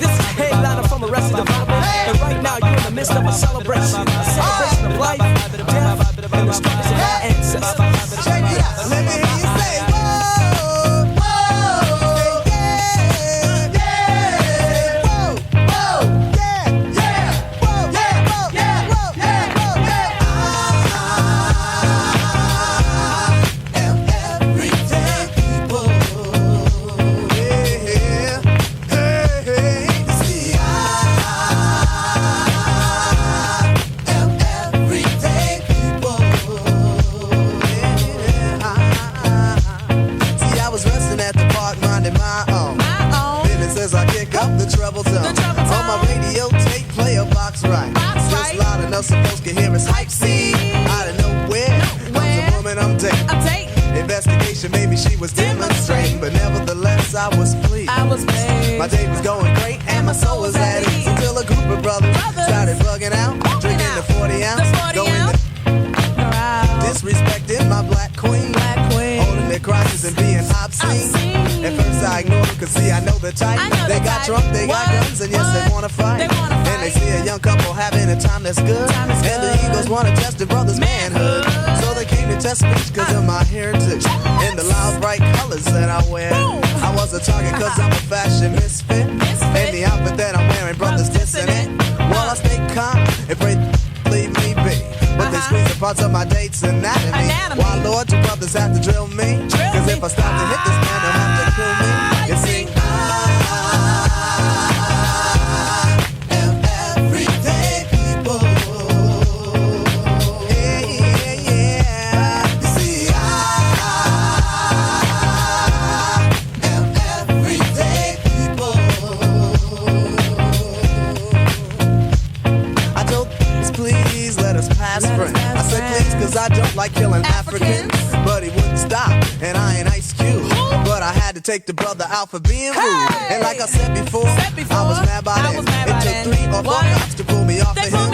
This is Headliner from Arrested Development, and right now you're in the midst of a celebration of life, death, and the struggles of our ancestors. Check it out. Let me hear you say, whoa, whoa, yeah, yeah, whoa, whoa, yeah, yeah, whoa, yeah, whoa, yeah, whoa, yeah, whoa, yeah. I am everyday people. Yeah, hey, hey. See, I am everyday people. See, I was resting at the park, minding my own business as I kick up the treble tone. On my radio tape, play a box right. Just loud enough so folks can hear us hype. See, out of nowhere comes a woman I'm dating. Investigation, maybe she was demonstrating, but nevertheless I was pleased. My day was going great and my soul was at ease until a group of brothers started bugging out, drinking the 40 ounce, going to disrespecting my black queen, holding their crotches and being obscene. At first I ignored them, cause see I know the type. They got drunk, they got guns, and yes they wanna fight. And they see a young couple having a time that's good, and the egos wanna test the brother's manhood. So they came to test speech cause of my heritage and the loud bright colors that I wear. I was a target cause I'm a fashion misfit, and the outfit that I'm wearing, brothers dissing it. While I stay calm and pray leave me be, but they squeeze the parts of my date's anatomy. Why, Lord, do brothers have to drill me? Cause if I stop to hit this man, they'll have to kill me. You see, I am everyday people. Yeah, yeah, yeah. You see, I am everyday people. I told please let us pass friends. I said please cause I don't like killing Africans. But he wouldn't stop, and I ain't Ice Cube. But I had to take the brother out for being rude. And like I said before, I was mad by then. It took 3 or 4 cops to pull me off the hill.